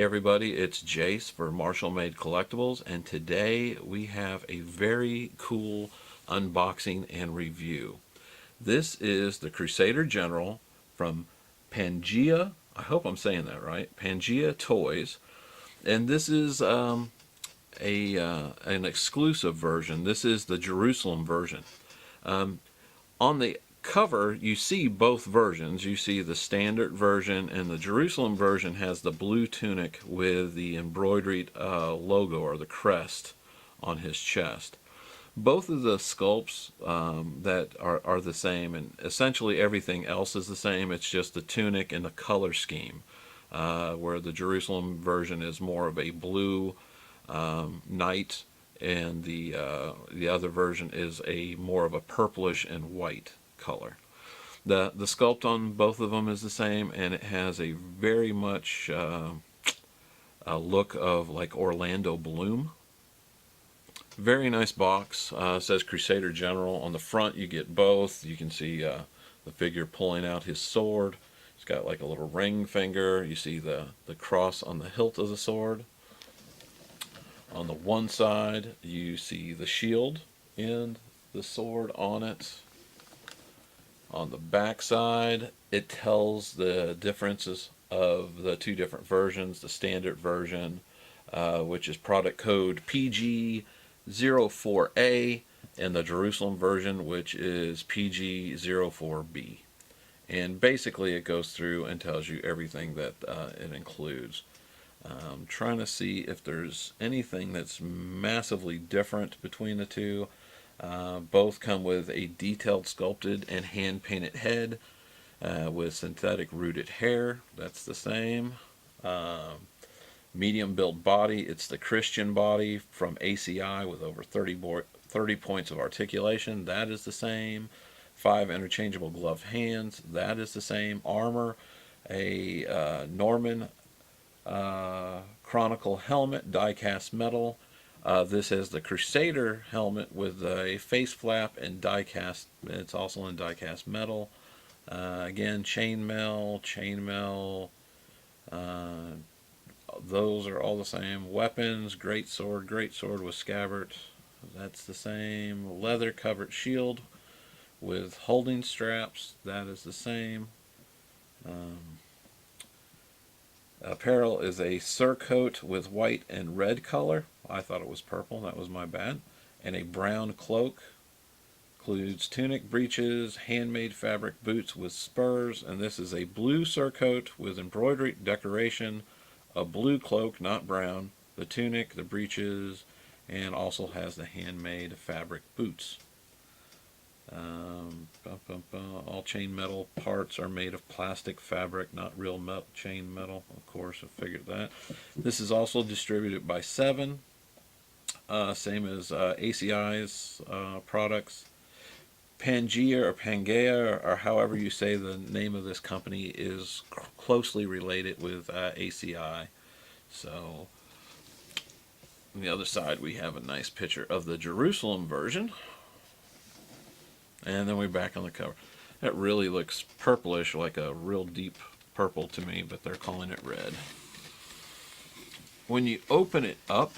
Hey everybody, it's Jase for Marshall Made Collectibles, and today we have a very cool unboxing and review. This is the Crusader General from Pangaea. I hope I'm saying that right. Pangaea Toys, and this is an exclusive version. This is the Jerusalem version. On the cover, you see both versions. You see the standard version, and the Jerusalem version has the blue tunic with the embroidered logo or the crest on his chest. Both of the sculpts that are the same, and essentially everything else is the same. It's just the tunic and the color scheme, where the Jerusalem version is more of a blue knight, and the other version is a more of a purplish and white color. The sculpt on both of them is the same, and it has a very much a look of like Orlando Bloom. Very nice box. It says Crusader General. On the front you get both. You can see the figure pulling out his sword. He's got like a little ring finger. You see the cross on the hilt of the sword. On the one side you see the shield and the sword on it. On the back side it tells the differences of the two different versions. The standard version, which is product code PG04A, and the Jerusalem version, which is PG04B. And basically it goes through and tells you everything that it includes. I'm trying to see if there's anything that's massively different between the two. Both come with a detailed sculpted and hand painted head with synthetic rooted hair. That's the same. Medium build body. It's the Christian body from ACI with over 30 points of articulation. That is the same. 5 interchangeable gloved hands. That is the same. Armor. A Norman Chronicle helmet, die-cast metal. This is the Crusader helmet with a face flap and die-cast. It's also in die-cast metal. Again, chainmail. Those are all the same. Weapons, great sword with scabbard. That's the same. Leather covered shield with holding straps. That is the same. Apparel is a surcoat with white and red color. I thought it was purple. That was my bad. And a brown cloak. Includes tunic, breeches, handmade fabric boots with spurs. And this is a blue surcoat with embroidery decoration. A blue cloak, not brown. The tunic, the breeches, and also has the handmade fabric boots. All chain metal parts are made of plastic fabric, not real chain metal. Of course, I figured that. This is also distributed by 7, same as ACI's products. Pangaea or Pangaea, or however you say the name of this company, is closely related with ACI. So on the other side we have a nice picture of the Jerusalem version. And then we're back on the cover. That really looks purplish, like a real deep purple to me, but they're calling it red. When you open it up,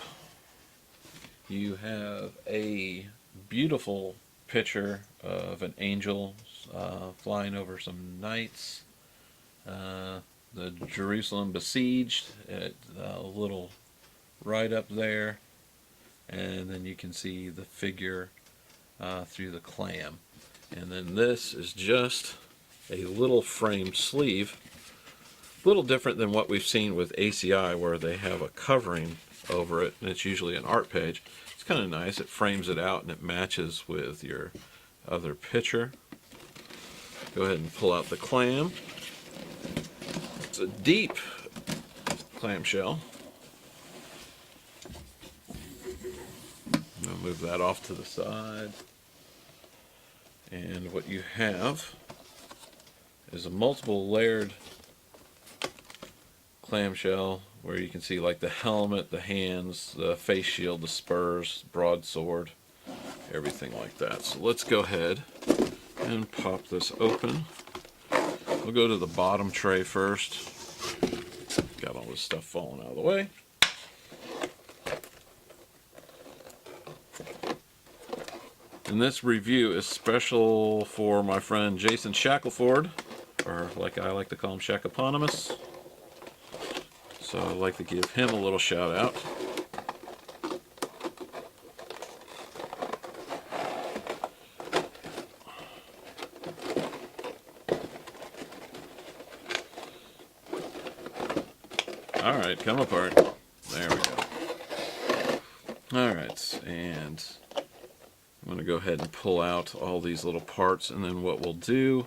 you have a beautiful picture of an angel flying over some knights. The Jerusalem besieged, a little right up there. And then you can see the figure through the clam. And then this is just a little framed sleeve. A little different than what we've seen with ACI, where they have a covering over it, and it's usually an art page. It's kind of nice. It frames it out and it matches with your other picture. Go ahead and pull out the clam. It's a deep clamshell. I'll move that off to the side. And what you have is a multiple layered clamshell where you can see like the helmet, the hands, the face shield, the spurs, broadsword, everything like that. So let's go ahead and pop this open. We'll go to the bottom tray first. got all this stuff falling out of the way. And this review is special for my friend Jason Shackelford, or like I like to call him, Shackoponymous. So I'd like to give him a little shout out. Alright, come apart. There we go. Alright, and I'm going to go ahead and pull out all these little parts, and then what we'll do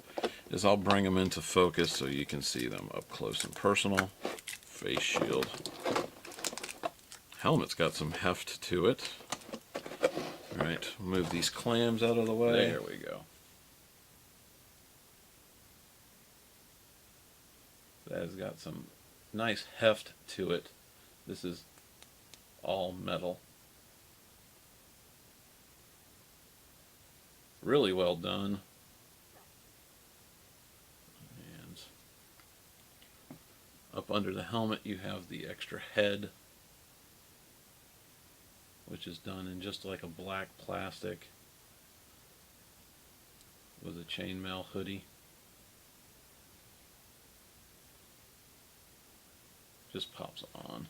is I'll bring them into focus so you can see them up close and personal. Face shield. Helmet's got some heft to it. Alright, move these clams out of the way. There we go. That has got some nice heft to it. This is all metal. Really well done. And up under the helmet you have the extra head, which is done in just like a black plastic with a chainmail hoodie. Just pops on.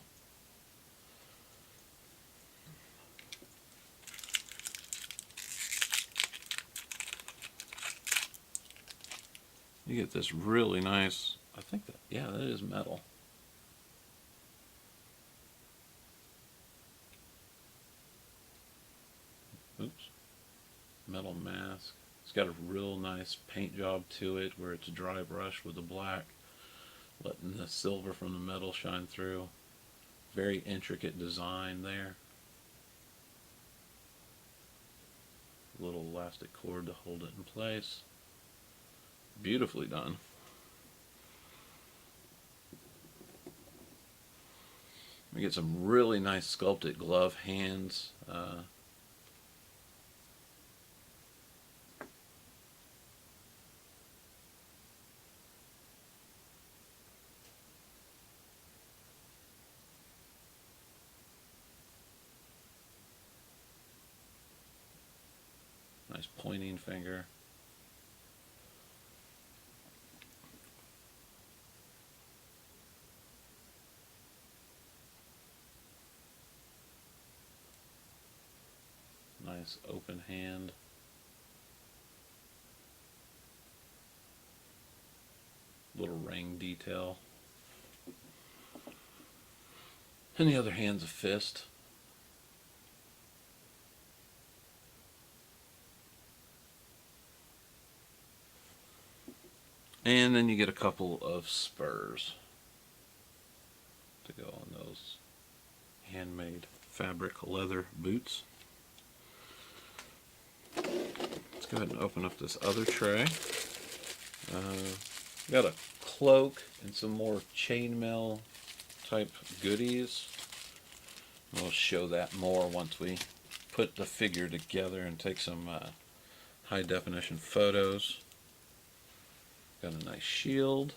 You get this really nice, I think that, yeah, that is metal. Oops. Metal mask. It's got a real nice paint job to it where it's dry brush with the black, letting the silver from the metal shine through. Very intricate design there. Little elastic cord to hold it in place. Beautifully done. We get some really nice sculpted glove hands. Nice pointing finger. Nice open hand. Little ring detail. And the other hand's a fist. And then you get a couple of spurs to go on those handmade fabric leather boots. Let's go ahead and open up this other tray. Got a cloak and some more chainmail type goodies. We'll show that more once we put the figure together and take some high definition photos. Got a nice shield.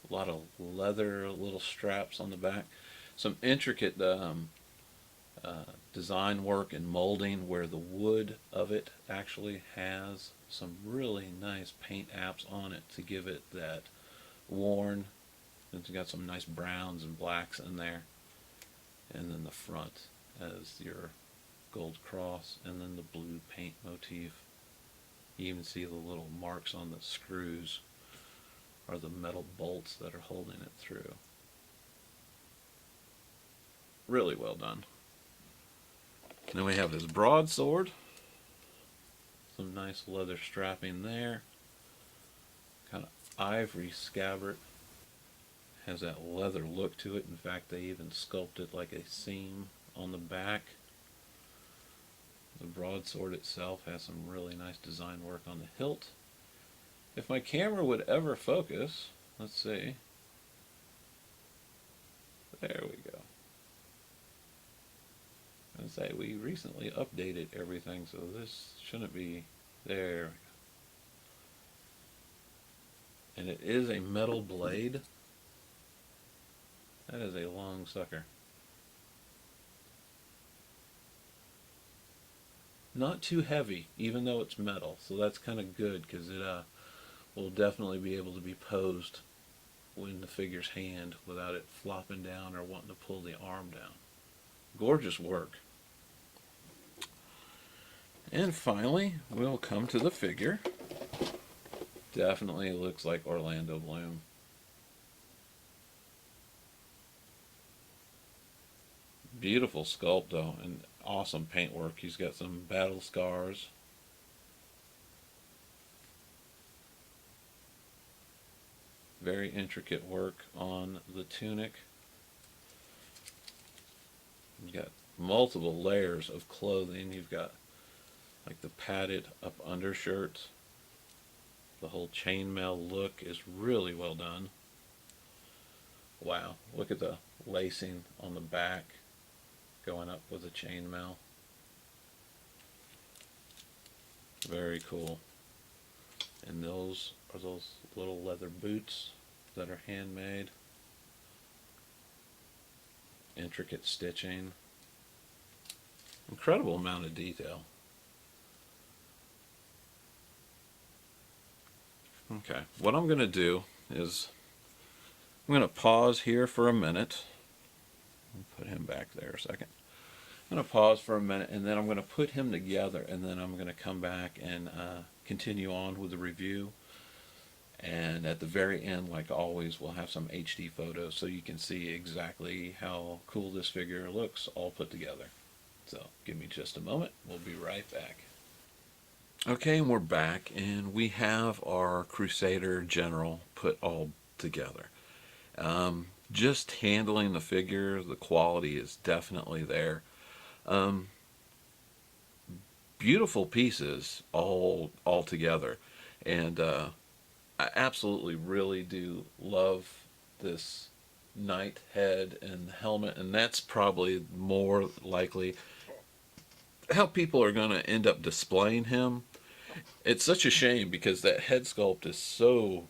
A lot of leather little straps on the back. Some intricate design work and molding where the wood of it actually has some really nice paint apps on it to give it that worn. It's got some nice browns and blacks in there. And then the front has your gold cross and then the blue paint motif. You even see the little marks on the screws are the metal bolts that are holding it through. Really well done. Then we have his broadsword. Some nice leather strapping there. Kind of ivory scabbard. Has that leather look to it. In fact, they even sculpted like a seam on the back. The broadsword itself has some really nice design work on the hilt. If my camera would ever focus, let's see. There we go. And say we recently updated everything, so this shouldn't be there. And it is a metal blade. That is a long sucker. Not too heavy, even though it's metal, so that's kind of good because it will definitely be able to be posed in the figure's hand without it flopping down or wanting to pull the arm down. Gorgeous work. And finally, we'll come to the figure. Definitely looks like Orlando Bloom. Beautiful sculpt though, and awesome paintwork. He's got some battle scars. Very intricate work on the tunic. You've got multiple layers of clothing. You've got like the padded up undershirts. The whole chainmail look is really well done. Wow, look at the lacing on the back going up with the chainmail. Very cool. And those are those little leather boots that are handmade. Intricate stitching. Incredible amount of detail. Okay, what I'm going to do is I'm going to pause here for a minute. Put him back there a second. I'm going to pause for a minute and then I'm going to put him together and then I'm going to come back and continue on with the review. And at the very end, like always, we'll have some HD photos so you can see exactly how cool this figure looks all put together. So give me just a moment. We'll be right back. Okay, and we're back, and we have our Crusader General put all together. Just handling the figure, the quality is definitely there. Beautiful pieces all together, and I absolutely really do love this knight head and helmet, and that's probably more likely how people are going to end up displaying him. It's such a shame because that head sculpt is so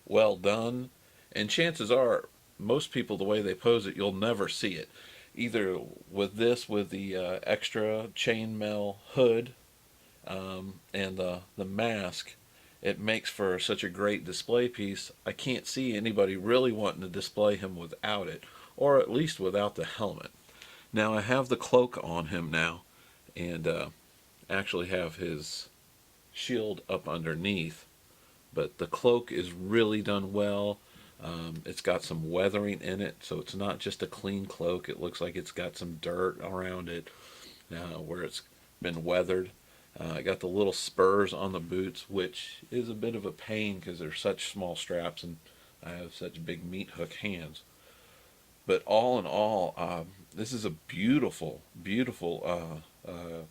well done, and chances are most people, the way they pose it, you'll never see it. Either with this, with the extra chainmail hood and the mask, it makes for such a great display piece. I can't see anybody really wanting to display him without it, or at least without the helmet. Now I have the cloak on him now, and actually have his shield up underneath, but the cloak is really done well. It's got some weathering in it, so it's not just a clean cloak. It looks like it's got some dirt around it where it's been weathered. I got the little spurs on the boots, which is a bit of a pain because they're such small straps and I have such big meat hook hands. But all in all, this is a beautiful, beautiful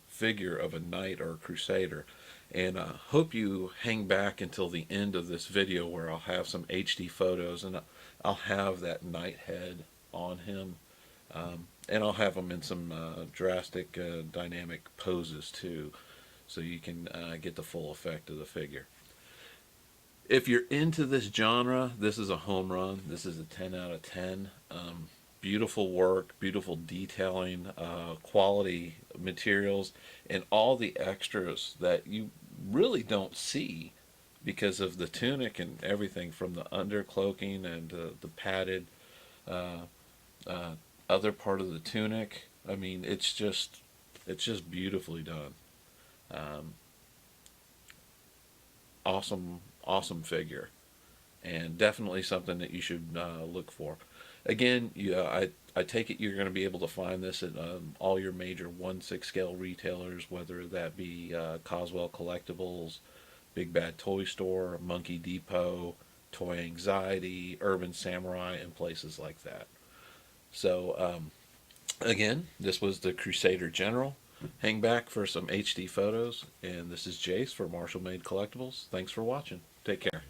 figure of a knight or a crusader. And I hope you hang back until the end of this video where I'll have some HD photos and I'll have that knight head on him. And I'll have him in some drastic dynamic poses too, so you can get the full effect of the figure. If you're into this genre, this is a home run. This is a 10 out of 10. Beautiful work, beautiful detailing, quality materials, and all the extras that you really don't see because of the tunic and everything, from the undercloaking and the padded other part of the tunic. I mean, it's just beautifully done. Awesome figure, and definitely something that you should look for. Again, I take it you're going to be able to find this at all your major 1/6 scale retailers, whether that be Coswell Collectibles, Big Bad Toy Store, Monkey Depot, Toy Anxiety, Urban Samurai, and places like that. So again, this was the Crusader General. Hang back for some HD photos, and this is Jase for Marshall Made Collectibles. Thanks for watching. Take care.